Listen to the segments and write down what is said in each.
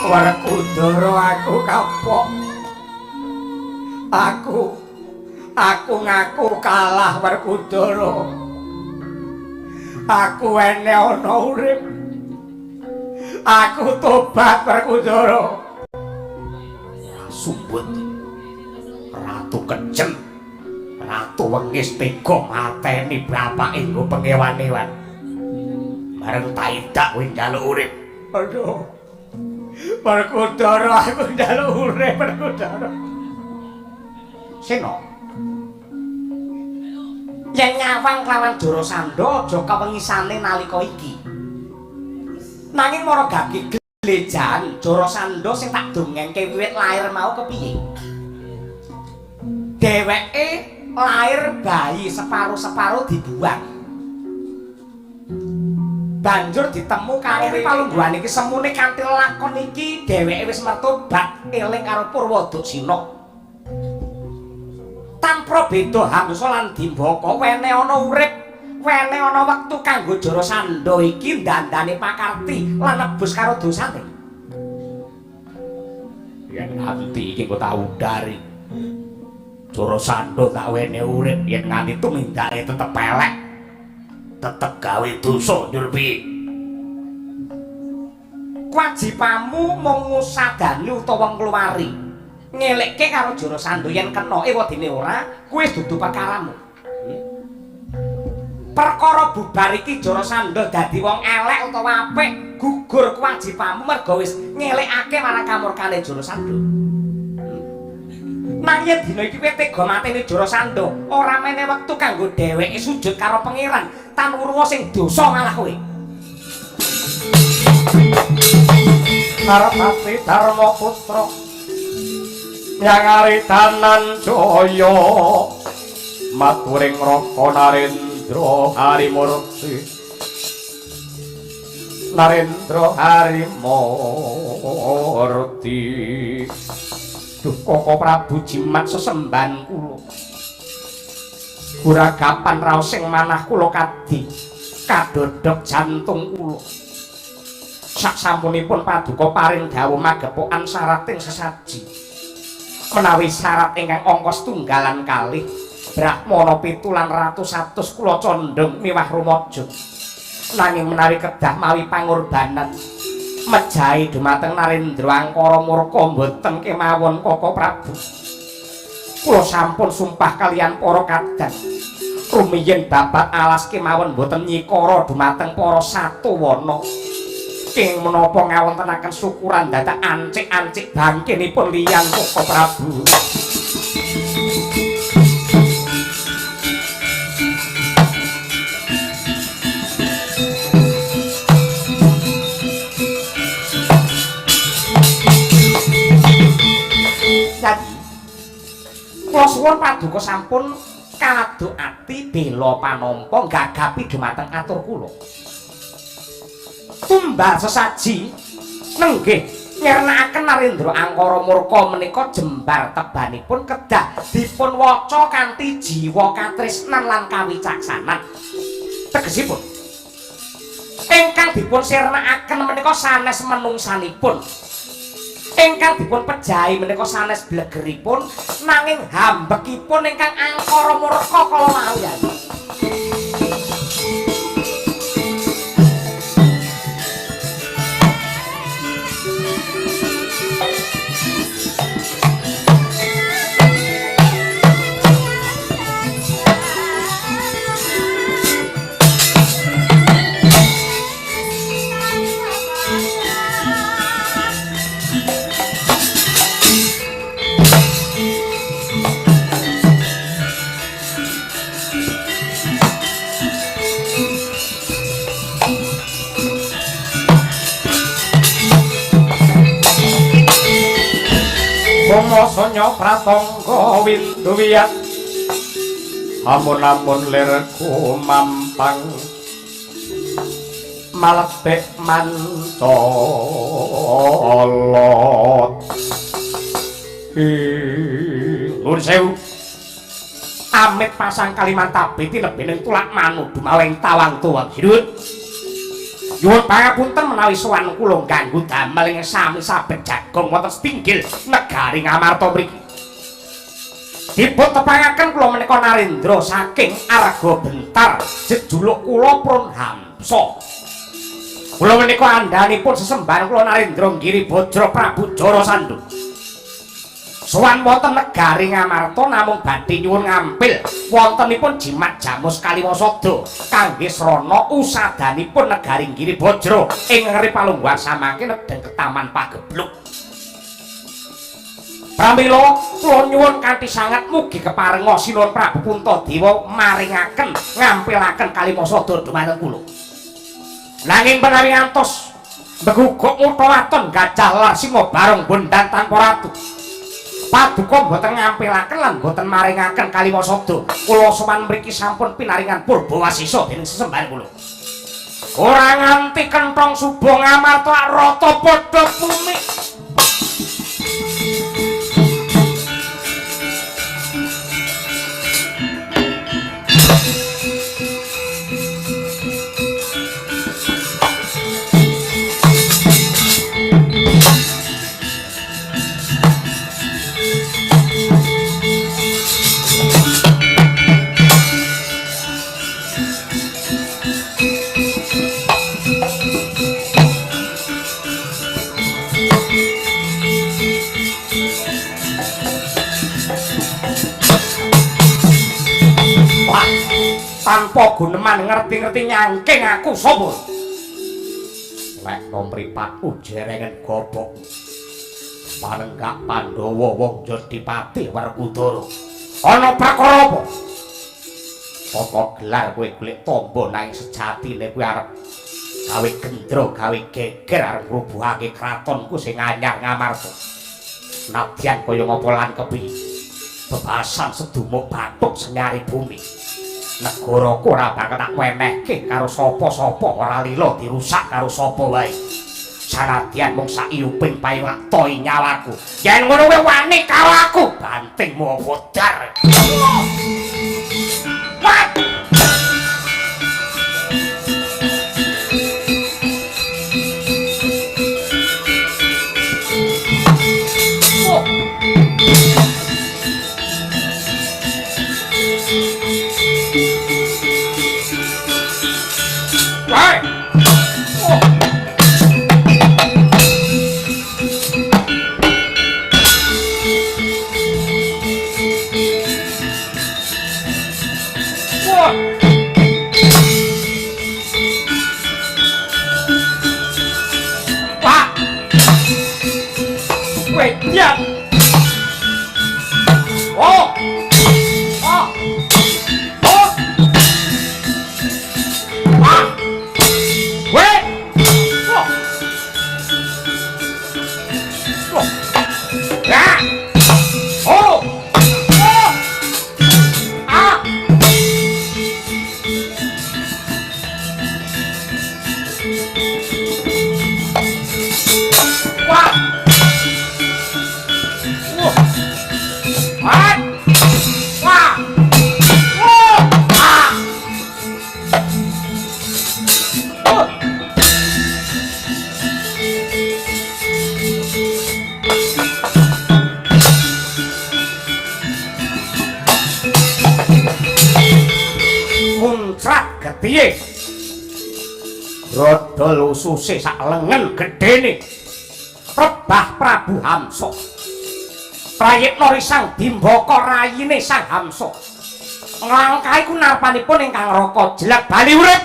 Werkudara aku kapok. Aku ngaku kalah Werkudara. Aku ene ana urip. Aku tobat Werkudara. Sumput. Ratu kejem. Ratu wengis tega mateni bapake nggo pengewan-ewan. Bareng taidak kowe njaluk urip. Aduh. Werkudara aku njaluk urip Werkudara. Sena. Yen nyawang kelawan Jarasandha aja kewengisane nalika iki. Nanging mara gage glejan Jarasandha sing tak dongengke wiwit lair mau kepiye? Dheweke lair bayi separo-separo dibuang. Banjur ditemu karo palungguhan iki semune kanthi lakon iki dheweke wis mertobat eling karo Purwadaksina. Tanpa beda Hamsa lan Dimbaka wene ana urip, wene ana wektu kanggo Jarasandha iki dandane pakarti lan nebus karo dosane. Yen nganti iki kok tak udari. Jarasandha tak wene urip yen nganti tumindake tetep elek. Tetep gawe dosa njur piye? Kewajibanmu mung ngusadani utawa ngluwari. Ngelekke karo Jarasandha yen kena wadine ora kuwi dudu perkaramu. Perkara bubar iki Jarasandha dadi wong elek utawa apik gugur kewajibanmu mergo wis ngelekake marang kamurkane Jarasandha. Nanging dina iki kowe tega mateni Jarasandha ora meneh wektu kanggo dheweke sujud karo pangeran Tanurwa sing dosa ngalah kowe. Narpati Darmaputra Nyangaridanan Jaya maturing Raka Narendra Harimurti Narendra Harimurti Duh Koko Prabu Jimat sesembahan kula Guragapan raos sing manah kula kadi kadodhok jantung kula saksampunipun paduka paring dawuh magepokan sarating sesaji menawi syarat ingkang angka setunggalan kalih Brahmana 7 lan Ratu 100 kula condhong miwah rumaja nanging menawi kedah mawi pangorbanan mejahi dumateng Narendra Angkara murka mboten kemawon Koko Prabu kula sampun sumpah kaliyan para kadang rumiyin babat alas kemawon mboten nyikara dumateng para satuwana ing menapa ngawontenaken syukuran dadak ancik-ancik bangkinipun liyan Koko Prabu. Jadi kula suwun paduka sampun kaladuk ati bela panampa gagapi dumateng atur kula. Tumbal sesaji nenggih nyernakaken Narendra Angkara murka menika jembar tebanipun kedah dipun waca kanthi jiwa katresnan lan kawicaksanan. Tegesipun ingkang dipun sirnakaken menika sanes menungsanipun. Ingkang dipun pejahi menika sanes blegeripun nanging hambekipun ingkang Angkara murka kala wau. Mosonya pratangga windu-wiyat amun-amun lirku mampang maletek mancolot Nuwun sewu amit pasang Kalimantabe tinebening tulak manu dumaling tawang tuwa Hidut Nyuwun pangapunten menawi sowan kula ganggu damel ing sami sabet jagung wonten setinggil negari Ngamarta mriki. Dipun tepangaken kula menika Narendra saking Arga Bentar, jejuluk kula Prun Hamsa. Kula menika andhanipun sesembahan kula Narendra Giribajra Prabu Jarasandha. Sowan wonten negari Ngamarta namung badhe nyuwun ngampil wontenipun jimat Jamus Kaliwasada kangge srana usadanipun negari Giribajra ing ngeri palungguhan samangke nedeng Ketaman Pagebluk. Pramila kula nyuwun kanthi sanget mugi keparenga Sinuwun Prabu Puntadewa maringaken ngampilaken Kaliwasada dhumateng kula. Nanging menawi ngantos mbeguguk mutha waton gajah Larsima bareng bondan tanpa ratu. Paduka boten ngampilaken lan boten maringaken Kaliwasada. Kula sowan mriki sampun pinaringan Purbawasisa dening sesembahan kula. Ora nganti kenthong suba Ngamarta rata padha bumi. Tanpa guneman ngerti-ngerti nyangking aku sapa? Lek nomripat ujerengen gobok. Panenggak Pandhawa wong Jodipati Werkudara. Ana prakara apa? Apa gelar kowe golek tamba nang sejatine kowe arep gawe gendra, gawe geger arep ngrubuhake kratonku sing anyar Ngamarta. Nadyan kaya ngapa lan kepiye? Bebasan sedumuk bathuk senyari bumi. Negaraku ora bakal tak wenehke karo sapa-sapa ora lila dirusak karo sapa wae. Sanadyan mung sak iyuping payiwaktoi nyawaku. Yen ngono kowe wani karo aku, bantingmu wedar. Wat! Piye? Grodol ususe sak lengen gedene. Rebah Prabu Hamsa. Prayitna risang Bimbaka rayine Sang Hamsa. Nglangkahi kunarpanipun ingkang raka jelek bali urip.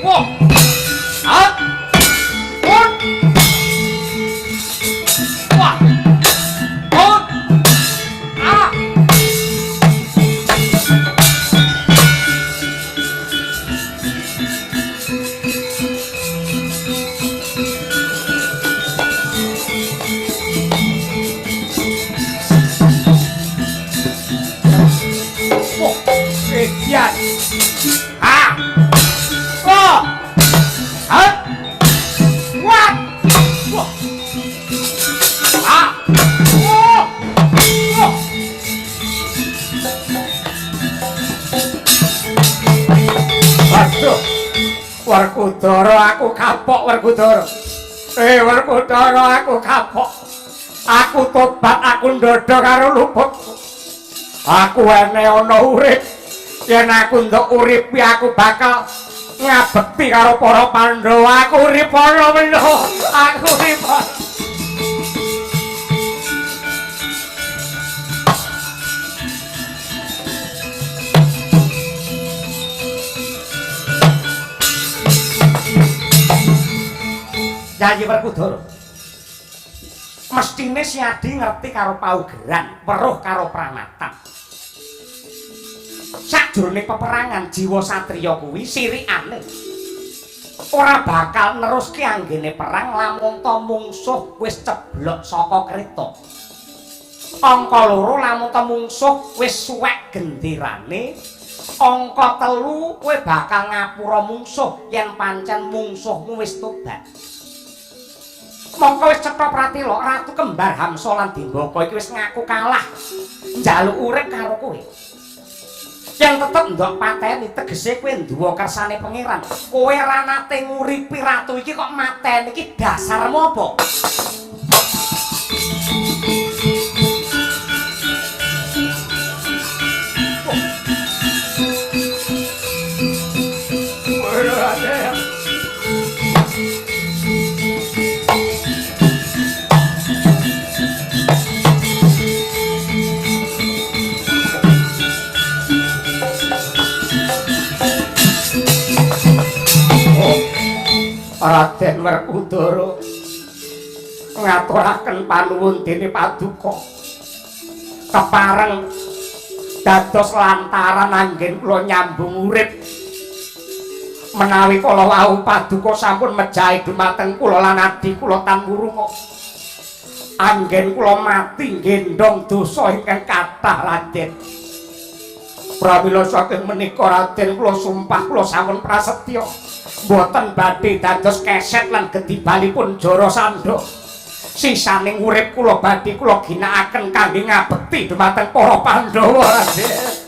Wah. Hat. Hut. Wah. Hut. Ah. Wah. Kejadian. Ah. Wah. Hat. Wah. Wah. Ah. Wah. Wah. Waduh. Werkudara aku kapok Werkudara. Werkudara aku kapok. Aku tobat aku ndodho karo luput. Aku ene ana urip. Yen aku nduk urip aku bakal ngabekti karo para Pandhawa. Aku urip ana meno. Aku urip. Janji Werkudara. Mestine si Adi ngerti karo paugeran, weruh karo pramatan. Sajroning peperangan jiwa satriya kuwi sirikane ora bakal neruske anggene perang lamun ta mungsuh wis ceblok saka kreta. Angka 2 lamun ta mungsuh wis suwek gendirane. Angka 3 kowe bakal ngapura mungsuh yen pancen mungsuhmu wis tobat. Mongko wis cetha pratila Ratu Kembar Hamsa lan Dimbaka iki wis ngaku kalah njaluk urip karo kowe. Yang tetep ndok pateni tegese kowe nduwa kersane pangeran. Kowe ra nate nguripi ratu iki kok mateni iki dasarmu apa? Raden Werkudara ngaturaken panuwun dene paduka kepareng dados lantaran anggen kula nyambung urip menawi kala wau paduka sampun mejahi dumateng kula lan adi kula Tanwurunga anggen kula mati gendong dosa ingkang kathah Raden. Pramila saking menika Raden kula sumpah kula sampun prasetya mboten badhe dados keset lan gedibalipun Jarasandha. Sisaning urip kula badhe kula ginakaken kangge ngabekti dumateng para Pandhawa Raden.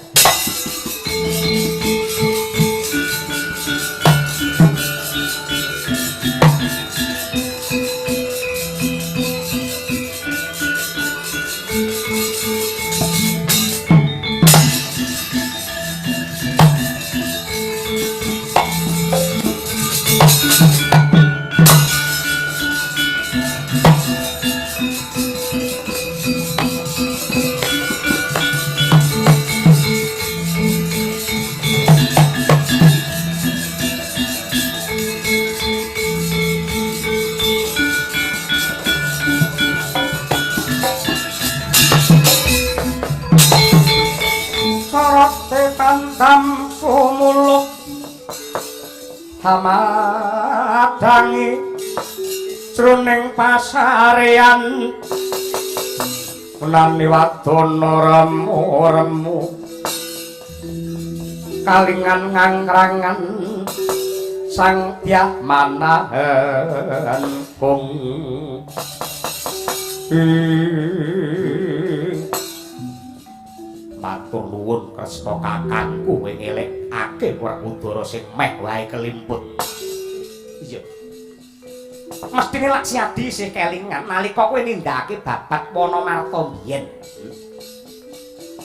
Pandam sumuluk hamadangi jroning pasarean menani wadana remu-remu kalingan ngangrangan sang dyah manahan kung matur nuwun Kresna kakangku kowe ngelekake Werkudara sing meh wae kelimput. Iya. Mestine lak si Adi isih kelingan nalika kowe nindakake babat Wanamarta biyen.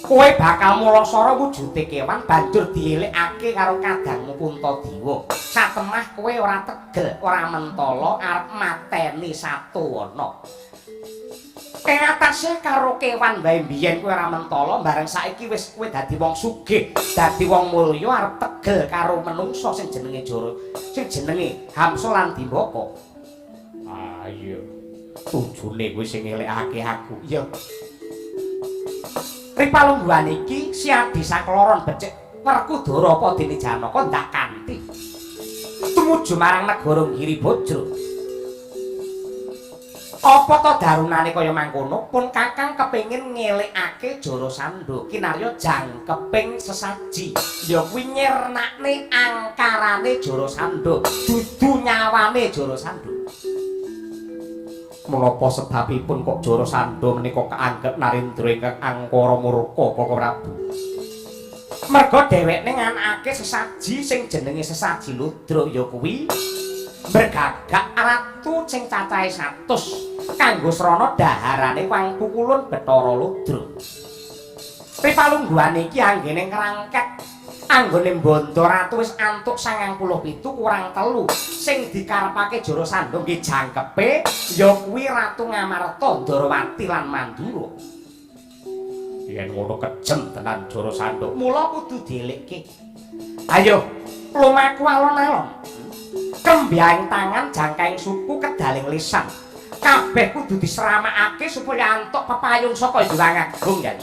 Kowe bakal mulasara wujude kewan banjur dielekake karo kadangmu Puntadewa. Satemah kowe ora tegel, ora mentala arep mateni Satuwana. Ing atase karo kewan wae biyen kowe ora mentala, bareng saiki wis kowe dadi wong sugih, dadi wong mulya arep tegel karo menungsa sing jenenge Joro, sing jenenge Hamsa lan Dimbaka. Ah iya. Tujune kowe sing ngelekake aku. Iya. Ripalungguhan iki si Adi sakloron becik Werkudara apa dene Janaka ndak kanthi tumuju marang negara Giribajra. Apa to darunane kaya mangkono pun Kakang kepengin ngelekake Jarasandha kinarya jangkeping sesaji. Ya kuwi nyirnakne angkarane Jarasandha, dudu nyawane Jarasandha. Menapa sebabipun kok Jarasandha menika kaanggep narendra ingkang angkara murka Kaka Prabu? Merga dheweke nganakake sesaji sing jenenge sesaji Ludra ya kuwi bergagak ratu sing cacahe 100 kanggo srana daharane Wangkukulun Bathara Ludra. Ripalungguhan iki anggene ngrangket anggone Banda Ratu wis antuk 97 kurang 3 sing dikarepake Jarasandha nggih jangkepe ya kuwi Ratu Ngamarta, Ndarawati lan Mandura. Yen ngono kejem tenan Jarasandha, mula kudu dielikke. Ayo, lumaku alon-alon. Kembyaing tangan, jangkaing suku, kedaling lisan. Kabeh kudu diseramakake supaya antuk pepayung saka Hyang Agung ya.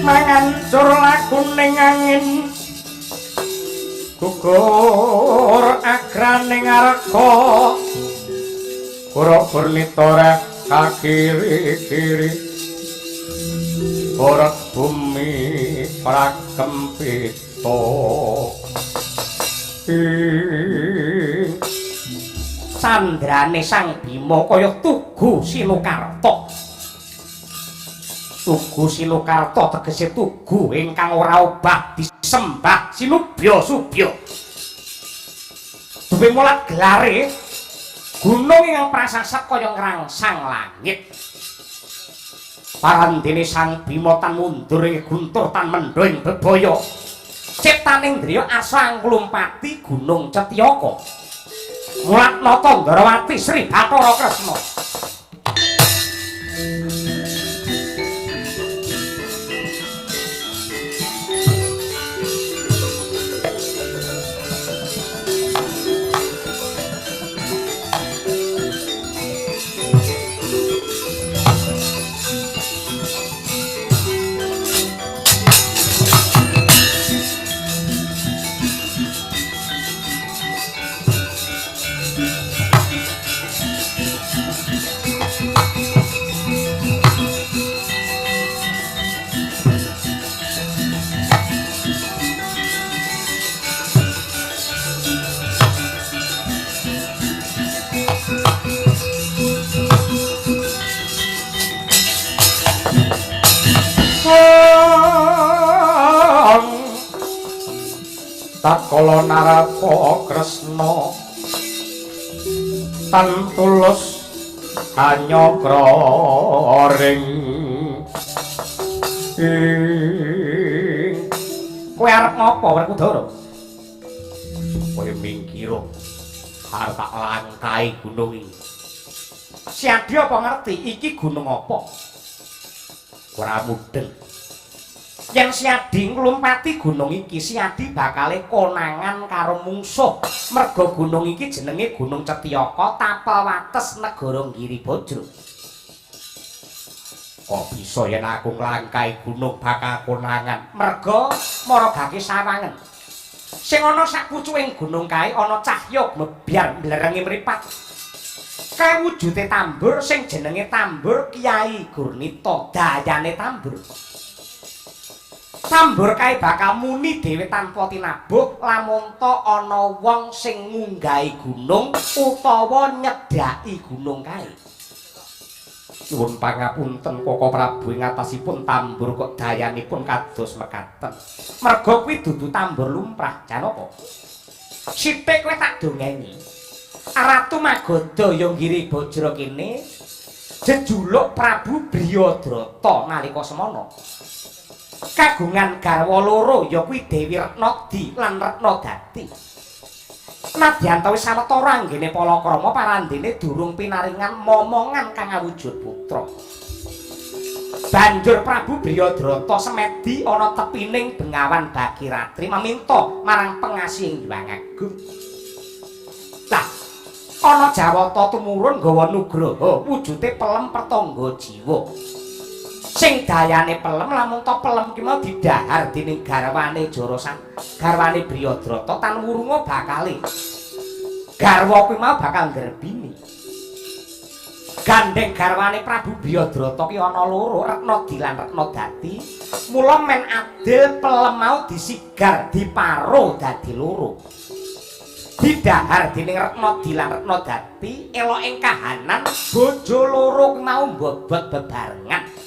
Mangancur lakuning angin gugur agraning arka ora purnita kakiri-kiri ora bumi prakempita sandrane Sang Bima kaya tugu Sinukarta. Tugu Sinukarta tegese tugu ingkang ora obah sembah sinubya subya. Duwe mulat gelare gunung ingkang prasasat kaya ngrangsang langit. Parandene Sang Bima tan mundur ing guntur tan mendho ing bebaya. Ciptaning driya asa nglumpati gunung Cetyaka. Mulat nata Ndrawati Sri Bathara Kresna. Tatkala Narada Kresna tan tulus anyakra ring kowe arep ngopo Werkudara? Kowe mingkira arep tak langkai gunung iki. Siadi apa ngerti iki gunung apa? Ora mudeng. Yen Siadi nglumpati gunung iki, Siadi bakale konangan karo mungsuh. Merga gunung iki jenenge Gunung Cetyaka, tapel wates negara Giribajra. Kok bisa yen aku nglangkai gunung bakal konangan? Merga maragake sawangen. Sing ana sak pucuking gunung kae ana cahya mebyar mblerengi mripat. Kae wujude tambur sing jenenge tambur Kyai Gurnita, dayane tambur. Tambur kae bakal muni dhewe tanpa tinabuh lamun ta ana wong sing ngunggahi gunung utawa nyedhaki gunung kae. Nuwun pangapunten Koko Prabu ing atasipun tambur kok dayanipun kados mekaten. Merga kuwi dudu tambur lumrah, jan apa? Sithik kowe tak dongeni. Ratu Magoda ya Giribajra kene jejuluk Prabu Briyadrata nalika semana. Kagungan garwa loro ya kuwi Dewi Retnadi lan Retnadati. Nadyan wis sawetara anggene palakrama parandene durung pinaringan momongan kang awujud putra. Banjur Prabu Briyadrata semedi ana tepining Bengawan Bagiratri meminta marang pengasih Hyang Agung. Lah, ana Jawata tumurun nggawa nugraha wujude pelem pertangga jiwa. Sing dayane pelem lamun ta pelem ki mau didhahar dening garwane garwane Briyadrata tan wurunga bakale. Garwa kuwi mau bakal ngrebini. Gandeng garwane Prabu Briyadrata ki ana loro, Retnadi lan Retnadati. Mula men adil pelem mau disigar diparo dadi loro. Didhahar dening Retnadi lan Retnadati elok ing kahanan bojo loro ki mau mbobot bebarengan.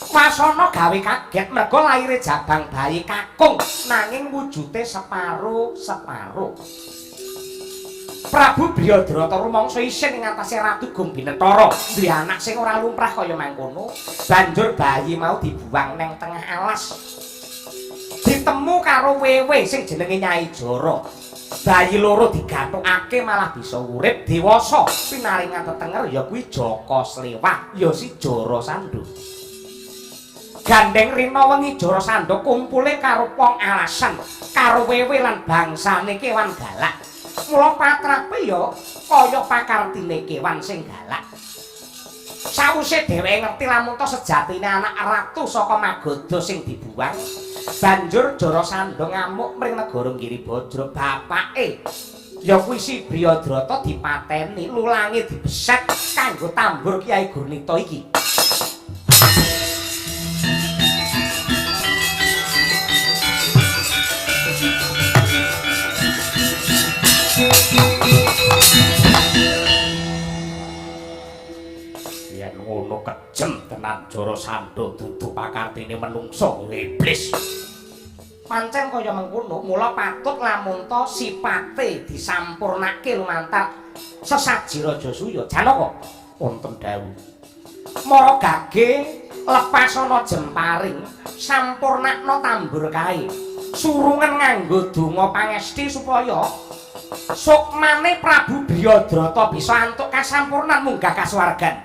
Wasana gawe kaget merga laire jabang bayi kakung nanging wujute separo-separo. Prabu Briyadrata rumangsa isin ing atase Ratu Gung Binetara duwe anak sing ora lumrah kaya mangkono. Banjur bayi mau dibuang neng tengah alas. Ditemu karo wewe sing jenenge Nyai Jara. Bayi loro digathukake malah bisa urip dewasa. Pinaringan tetenger ya kuwi Jaka Slewah ya si Jara Sandha. Gandeng rina wengi Jara Sandha kumpule karo wong alasan karo wewe lan bangsane kewan galak. Mula patrape ya kaya pakartine kewan sing galak. Sawise dheweke ngerti lamun ta sejatine anak ratu saka Magoda sing dibuang, banjur Jara Sandha ngamuk mring negara Giribajra. Bapake ya kuwi si Briyadrata dipateni, lulange dibeset kanggo tambur Kyai Gurnita iki. Yen ngono kejem tenan Jara Sandha dudu pakartine menungsa iblis. Pancen kaya mengkono, mula patut lamun to sipate disampurnake lumantar sesaji Raja Suya. Janaka wonten dawuh. Mara gage lepasana jemparing sampurnakna tambur kae. Surungan nganggo donga pangesti supaya sukmane Prabu Driyadrata bisa antuk kasampurnan munggah kasuwargan.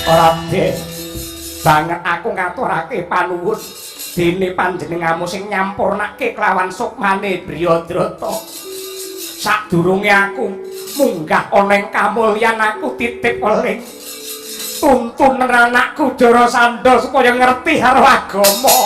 Raden, banget aku ngaturake panuwun dene panjenenganmu sing nyampurnake kelawan sukmane Driyadrata. Sadurunge aku munggah ana ing kamulyan aku titip weling tuntunan anakku Jarasandha supaya ngerti karo agama.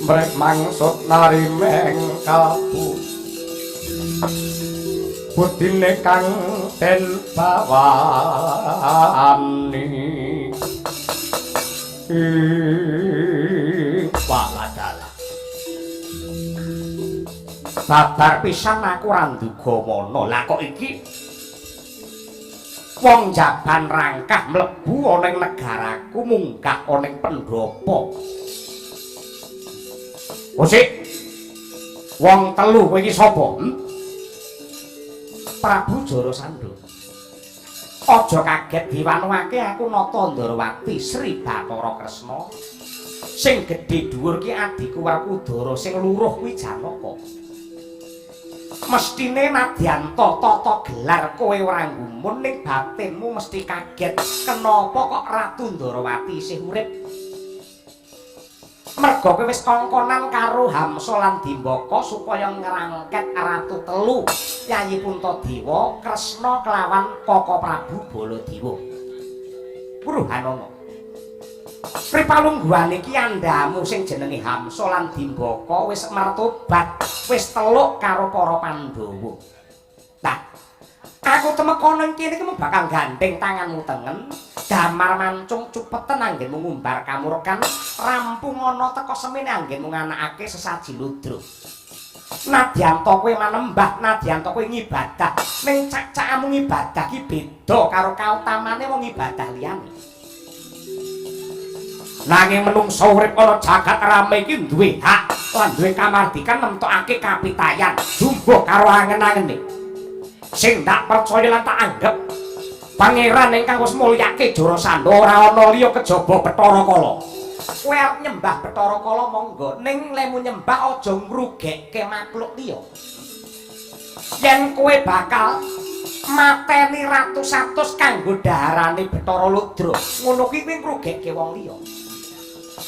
Mrek mangsut narimeng kalbu budine kang den bawani Waladala babar pisan aku ra nduga mono. Lah kok iki wong jaban rangkah mlebu ana ing negaraku munggah ana ing pendopo. Osik, wong telu kowe iki sapa? Prabu Jarasandha. Aja kaget diwanungake aku Nata Ndarawati Sri Bathara Kresna. Sing gedhe dhuwur ki adiku Werkudara, sing luruh kuwi Janaka. Mestine nadyan tata gelar kowe ora nggumun ning batinmu mesti kaget kenapa kok Ratu Ndarawati isih urip. Merga kowe wis kongkonan karo Hamsa lan Dimbaka supaya ngrangket Ratu telu Yayi Puntadewa, Kresna kelawan Kaka Prabu Baladewa. Purhanana. Pripalungguhane iki andamu sing jenenge Hamsa lan Dimbaka wis martobat, wis teluk karo para Pandhawa. Nah, aku temekono ing kene iki bakal gandeng tanganmu tengen, damar mancung cupeten anggenmu ngumbar kamurkan, rampung ana teka semene anggenmu nganakake sesaji ludra. Nadyan to kowe manembah, nadyan to kowe ngibadah, ning cak-cakamu ngibadah ki beda karo kautamane wong ibadah liyane. Nanging menungso urip ana jagat rame iki duwe hak lan duwe kamardikan nemtokake kapitayan jumbuh karo angen-angene. Sing ndak percaya lan tak anggap pangeran ingkang wis mulyake Jarasandha ora ana liya kejaba Bathara Kala. Kowe arep nyembah Bathara Kala monggo, ning lemu nyembah aja ngrugekke makhluk liya. Yen kowe bakal mateni ratus-atus kanggo daharane Bathara Ludra. Ngono kuwi ngrugekke wong liya.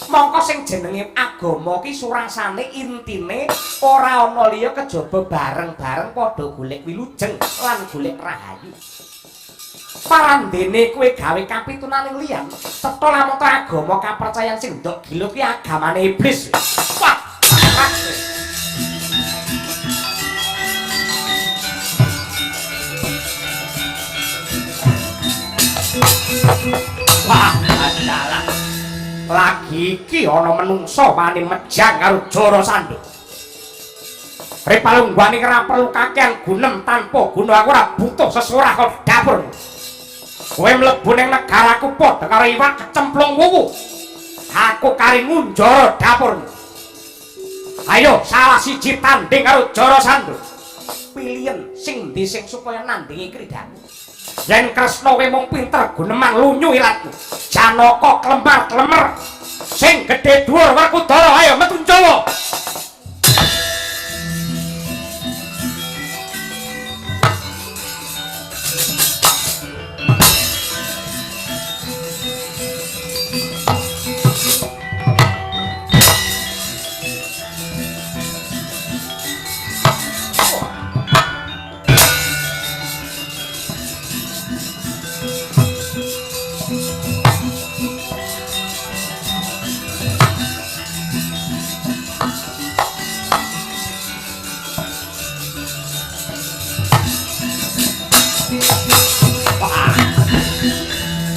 Mongko sing jenenge agama ki surasane intine ora ana liya kejaba bareng-bareng padha golek wilujeng lan golek rahayu. Parandene kowe gawe kapitunaning liyan, cetha lamun agama kapercayan sing ndok gila ki agamane iblis. Wah, wah, adalah lagi iki ana menungsa wani mejang karo Jara Sandha. Ripalungguane ora perlu kakean gunem tanpa guna, aku ora butuh sesurah kok dapur. Kowe mlebu ning negaraku padha karo iwak kecemplung wuwu. Aku kari ngunjara dapur. Ayo salah siji tanding karo Jara Sandha. Pilihan sing ndi sing supaya nandingi kridamu. Yen Kresna kowe mung pinter guneman lunyu ilatmu. Janaka klemar-klemer sing gedhe dhuwur Werkudara, ayo metu Jawa.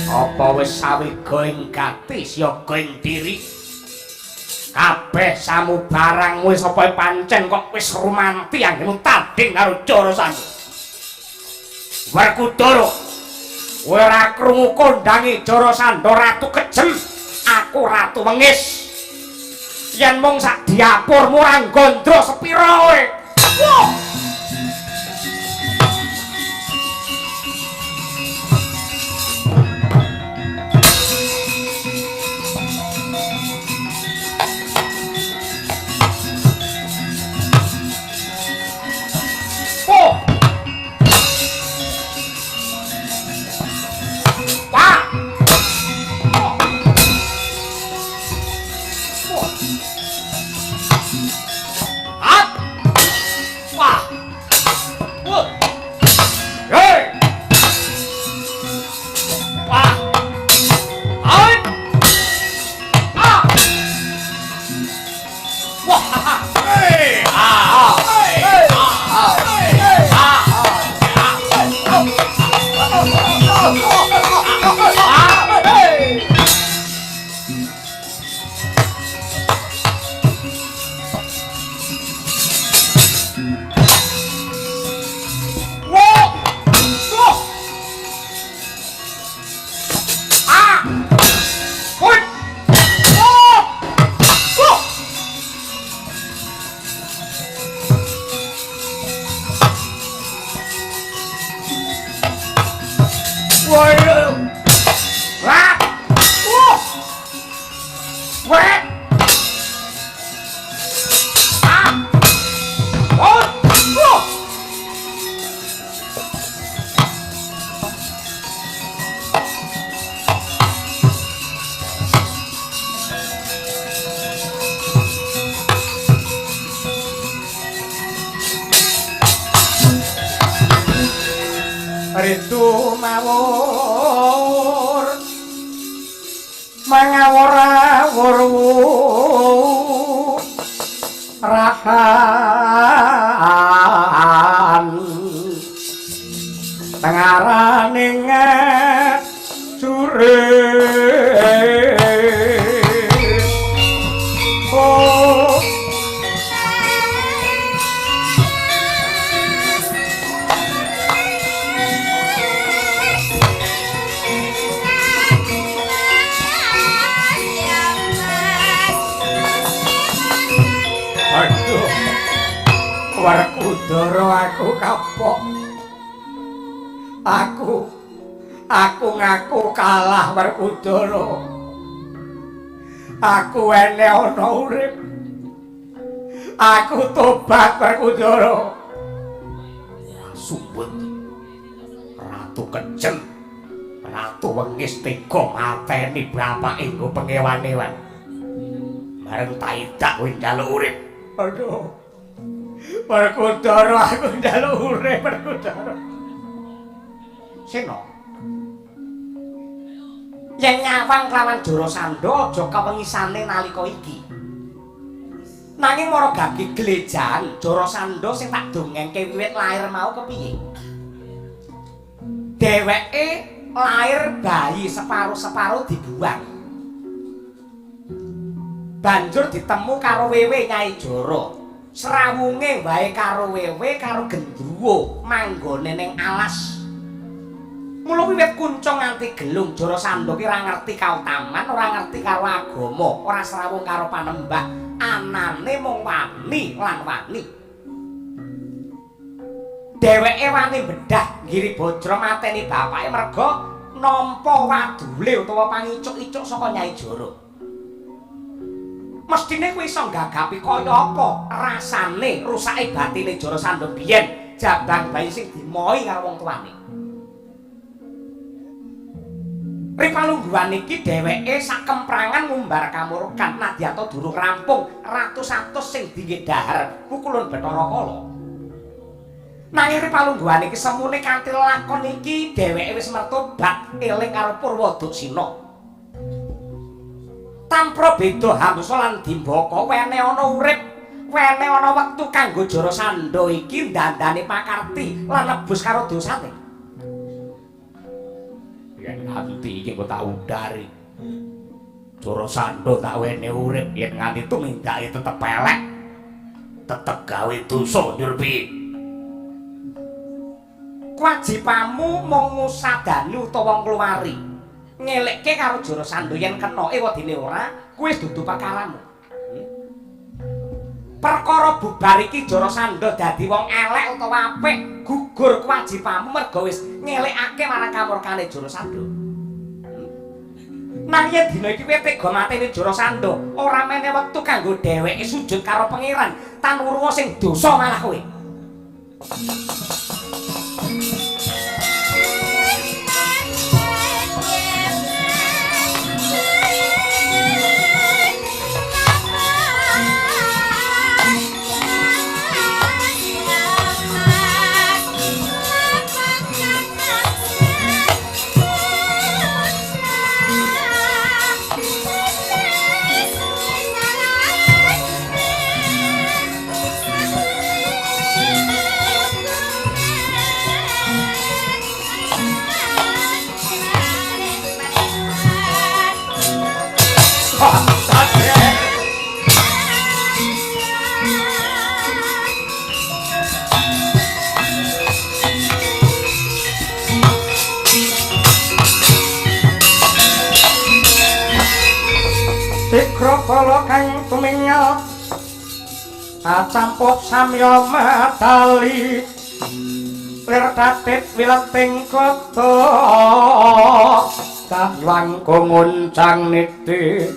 Apa wis sawiga ing gati siyaga ing diri? Kabeh samubarang wis apa pancen kok wis rumanti anggemu tanding karo Jara Sandha. Werkudara, kowe ora krungu kondange Jara Sandha ratu kejem, aku ratu wengis. Yen mung sak diapurmu ora gondro sepira kowe. Wah! Ritu mawur mangawur-awur rahan tengaraning jure oh Werkudara, aku kapok. Aku ngaku kalah Werkudara. Aku ene ana urip. Aku tobat Werkudara. Sumpet. Ratu kejem, Ratu wengis tega mateni bapake nggo pengewan-ewan. Bareng taidak kowe njaluk urip. Aduh. Perkutara aku njaluk urip perkutara. Sena. Yen nyawang kelawan Jarasandha aja kewengisane nalika iki. Nanging mara gagi glejahan Jarasandha sing tak dongengke wiwit lair mau kepiye? Dheweke lair bayi separo-separo dibuang. Banjur ditemu karo wewe Nyai Jara. Srawunge wae karo wewe karo gendruwo manggone ning alas. Mula wiwit kuncung nganti gelung Jarasandha ki ora ngerti kautaman, ora ngerti karo agama, ora srawung karo panembah, anane mung wani lan wani. Dheweke wani bedah Giribajra mateni bapake merga nampa wadule utawa pangicuk-icuk saka Nyai Jara. Mestine kowe iso gagapi kaya apa rasane rusake batine Jarasandha biyen jabang bayi sing dimohi karo wong tuane. Ripalungguhan iki dheweke sakemprangan ngumbar kamurkan nadyato durung rampung ratus-atus sing dingge dahar pukulun Bathara Kala. Nanging ripalungguhan iki semune kanthi lakon iki dheweke wis mertobat eling karo Purwadaksina. Tanpa beda Hamsa lan Dimbaka wene ana urip, wene ana wektu kanggo Jarasandha iki ndandani pakarti lan nebus karo dosane. Yen nganti iki kok tak udari. Jarasandha tak wene urip yen nganti tumindake tetep elek. Tetep gawe dosa nyurpi. Kewajibanmu mung ngusadani utawa ngluwari. Ngelekke karo Jarasandha yen kena wadine ora, kuwi wis dudu perkaramu. Perkara bubar iki Jarasandha dadi wong elek utawa apik, gugur kewajibanmu merga wis ngelekake marang kamurkane Jarasandha. Nang yen dina iki kowe tega mateni Jarasandha, ora meneh wektu kanggo dheweke sujud karo pangeran, tan urwa sing dosa malah kowe. Kala kang tumingal acampuk samya matali lir tatit wileting kota kahwang nguncang niti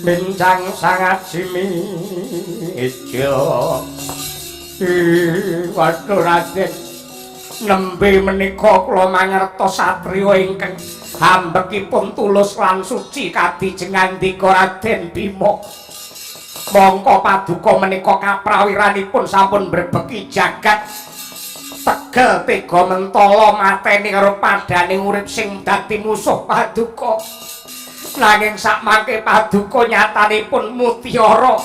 minjang sangat simi ijo waduh Raden nembe menika kula mangertos satriya ingkang hambekipun tulus lan suci kadijengan ndika Raden Bima. Mongko paduka menika kaprawiranipun sampun mbrebeki jagat. Tegel tega mentala mateni karo padane urip sing dadi musuh paduka. Nanging sakmangke paduka nyatanipun mutiara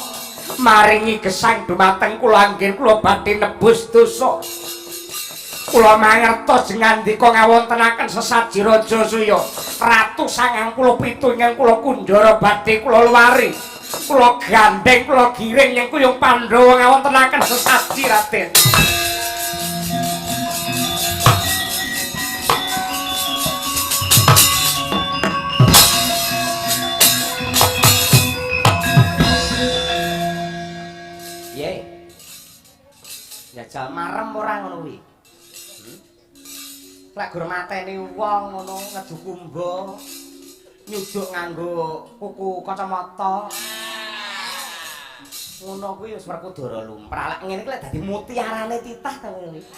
maringi gesang dumateng kula anggen kula badhe nebus dosa. Kula mangertos ngandika ngawontenaken sesaji Raja Suya Ratu 97 ingkang kula kunjara badhe kula luwari kula gandeng kula giring ing kuyung Pandhawa ngawontenaken sesaji Raden. Ye. Jajal marem ora ngono kuwi. Lek gur mateni wong ngono ngedukumba nyuduk nganggo kuku kacamata. Ngono kuwi wis Werkudara lumrah. Lek ngene iki lek dadi mutiarane titah ta ngene iki.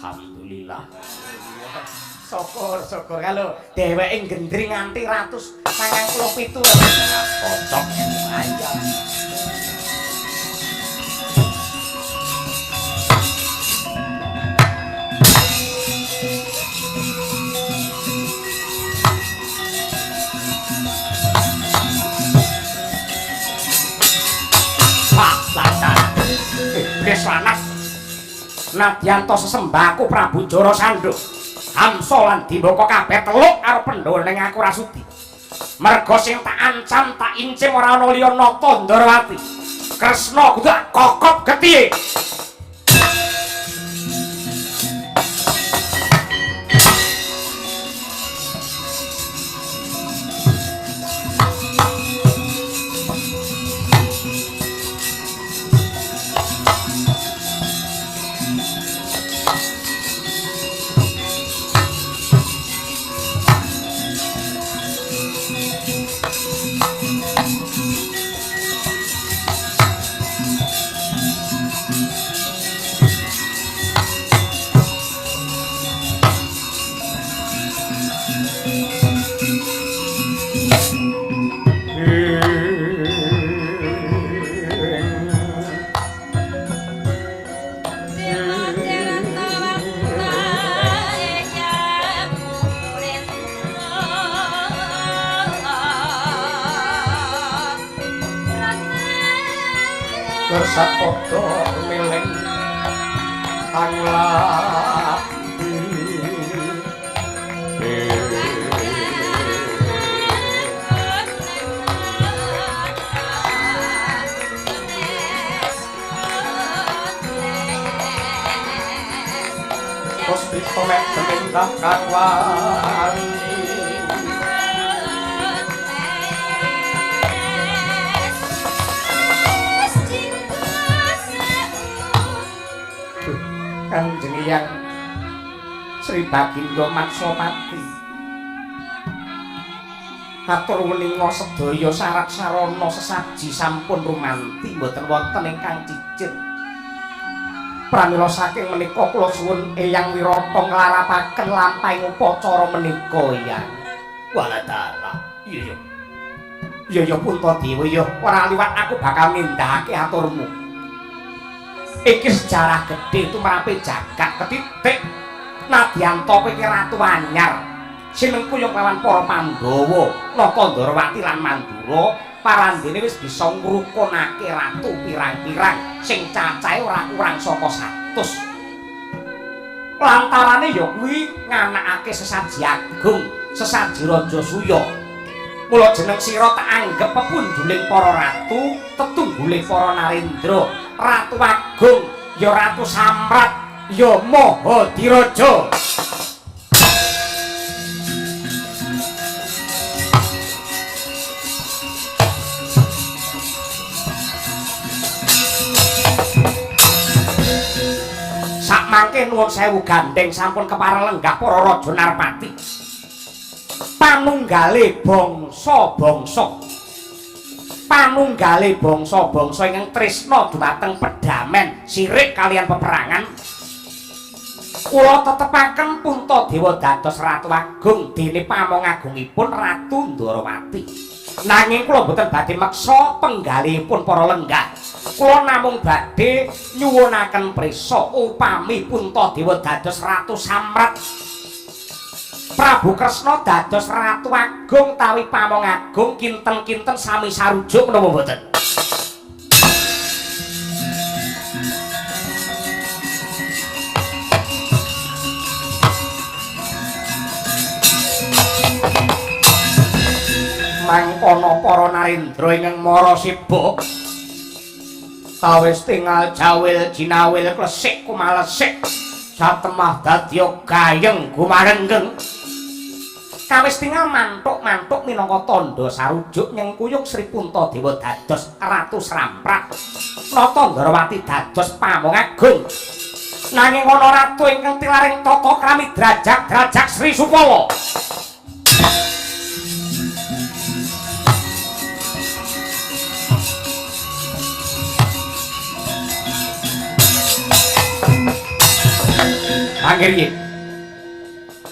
Alhamdulillah. Syukur kalau dheweke gendring nganti 197. Kocok aja. Keslanas nadyanto sesembaku Prabu Jara Sandha Hamsa lan Dimbaka kabeh teluk karo pendhawa ning aku Rasudi merga sing tak ancam tak incim ora ana liya Nata Ndarawati Kresna kudu kokop getihe Sapodo miling anglapi Hospito mek semintah karwani Kanjeng Hyang Sri Bagindo Matsapati Atur meninga sedaya sarat sarana sesaji sampun rumanti mboten wonten ingkang cicit pramila saking menika kula suwun Eyang Wirata nglarapaken lampahing upacara menika Hyang Waladara iya Puntadewa ya ora liwat aku bakal nindakake aturmu iki sejarah gedhe tumrape jagat ketitik nadyanto kowe iki ratu anyar sinengku yo lawan para Pandhawa Nata Ndarawati lan Mandura parandene wis bisa ngrukunake ratu pirang-pirang sing cacahe ora kurang saka 100 lantarane ya kuwi nganakake sesaji agung sesaji Raja Suya mula jeneng sira tak anggep pepunjuling para ratu tetungguling para narendra Ratu Agung, ya Ratu Samrat, ya Mahadiraja. Sakmangke nuwun sewu gandeng sampun kepareng lenggah para raja Narpati. Panunggale bangsa-bangsa panunggale bangsa-bangsa ingkang tresna dhumateng pedhamen sirik kalian peperangan kula tetepaken Puntadewa dados Ratu Agung dene pamong agungipun Ratu Ndarawati nanging kula boten badhe meksa penggalihipun para lenggah kula namung badhe nyuwunaken prisa upami Puntadewa dados Ratu Samrat Prabu Kresna dados Ratu Agung tawi pamong agung kinten-kinten sami sarujuk menapa mboten mangkono para narendra ingkang mara sibuk kawis tinggal jawil jinawil klesik kumalesik satemah dadya gayeng gumarenggeng kawis tinggal mantuk-mantuk minangka tandha sarujuk nyengkuyung Sri Puntadewa dados Ratu Sramprak Nata Ndarawati dados pamong agung nanging ana ratu ingkang tilaring tata krami drajak-drajak Sri Supawa Angger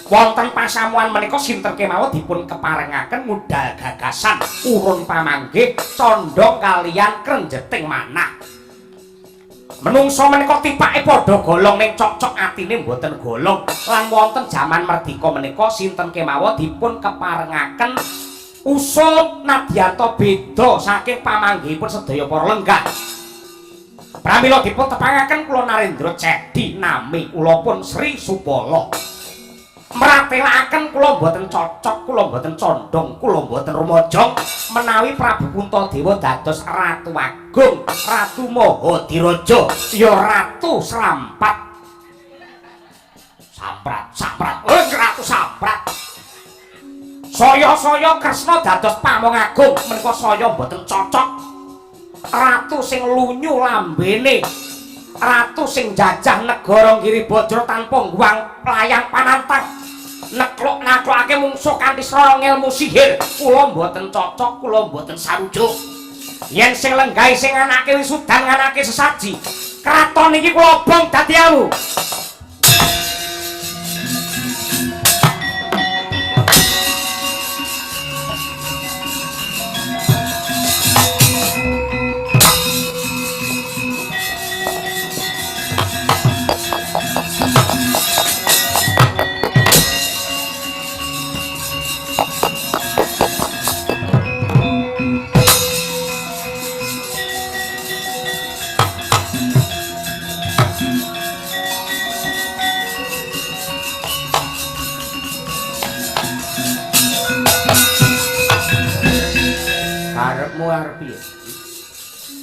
wonten pasamuan menika sinten kemawon dipun keparengaken modal gagasan urun pamanggih condong kalian krenjeting manah. Menungso menika tipake padha golong ning cocok atine mboten golong lan wonten jaman merdika menika sinten kemawon dipun keparengaken usul nadyanto beda saking pamanggihipun sedaya para lenggah. Pramila dipun tepangaken kula Narendra Cedi nami kula pun Sri Subala. Mratelaken kula mboten cocok, kula mboten condong, kula mboten rumaja menawi Prabu Puntadewa dados Ratu Agung, Ratu Mahadiraja, ya Ratu Srampat. Samprat. Ratu Samprat. Saya Kresna dados Pamong Agung, menika saya mboten cocok. Ratu sing lunyu lambene, ratu sing jajah negara Giribajra tanpa ngguang layang panantang. Nekluk-naklukake mungsuh kanthi srana ngelmu sihir, kula mboten cocok, kula mboten sarujuk. Yen sing lenggah sing anake wisudan nganake sesaji, kraton iki kula obong dadi awu.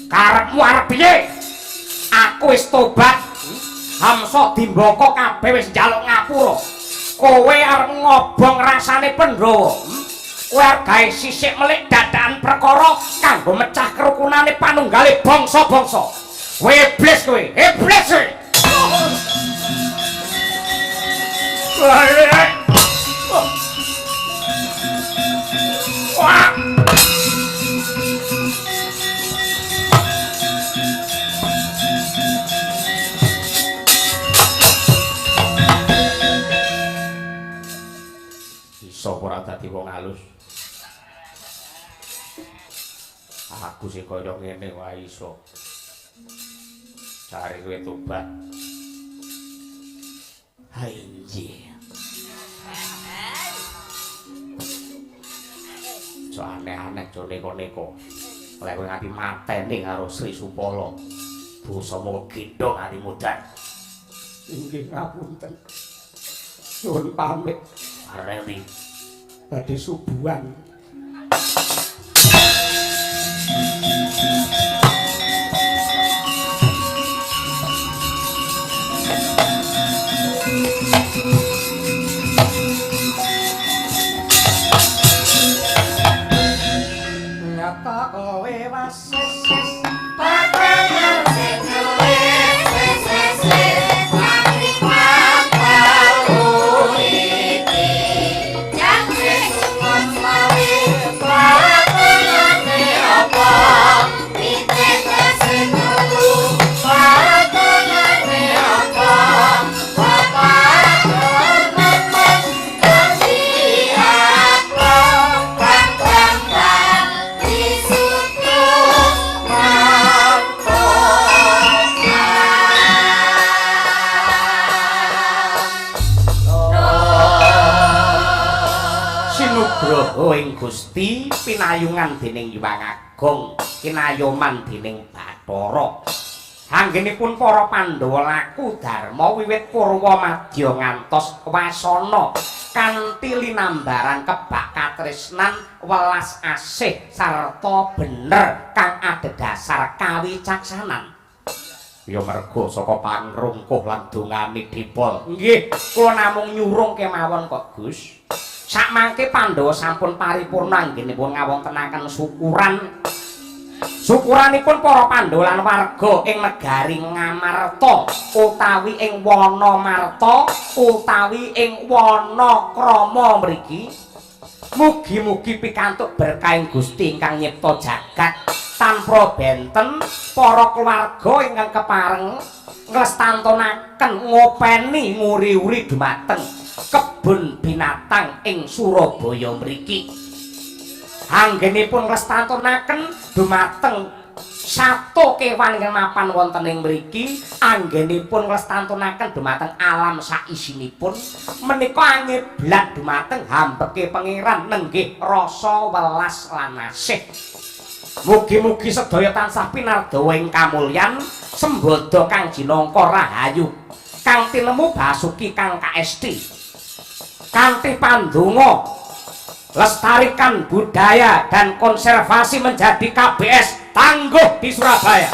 Karepmu arep piye? Aku wis tobat. Hamsa Dimbaka kabeh wis njaluk ngapura. Kowe arep ngobong rasane Pandhawa. Kowe arep gawe sisik melik dadakan perkara kanggo mecah kerukunane panunggale bangsa-bangsa. Kowe iblis kowe, iblis kowe. Wah. Iso ora dadi wong alus. Aku sing kaya ngene wae iso. Cari kowe tobat. Hainji. So aneh-aneh jo neko-neko. Oleh kowe nganti mateni karo Sri Supala. Dosamu gendong ati mudan. Inggih ngapunten. Nuwun pamit. Aremi badhe subuhan. Nyata kowe wasis patengan sing ing Gusti pinayungan dening Hyang Agung, kinayoman dening Bathara. Anggenipun para Pandhawa laku dharma wiwit purwa madya ngantos wasana kanthi linambaran kebak katresnan, welas asih sarta bener kang adhedhasar kawicaksanan. Ya merga saka pangrungkuh lan dongane dipol. Nggih, kula namung nyurung kemawon kok, Gus. Sakmangke Pandhawa sampun paripurna anggenipun ngawontenaken syukuran. Syukuranipun para Pandhawa lan warga ing negari Ngamarta utawi ing Wanamarta utawi ing Wanakrama mriki. Mugi-mugi pikantuk berkahing Gusti ingkang nyipta jagat tanpa sampra benten para keluarga ingkang kepareng nglestantunaken ngopeni nguri-uri dumateng kebun binatang ing Surabaya mriki. Anggenipun nglestantunaken dumateng sato kewan ingkang mapan wonten ing mriki, anggenipun nglestantunaken dumateng alam saisinipun menika angiblat dumateng hambeke pangeran nenggih rasa welas lan asih. Mugi-mugi sedaya tansah pinardawa ing kamulyan sembada kang jinangka rahayu kang tinemu Basuki kang kaesti kanthi pandonga lestarikan budaya dan konservasi menjadi KBS tangguh di Surabaya.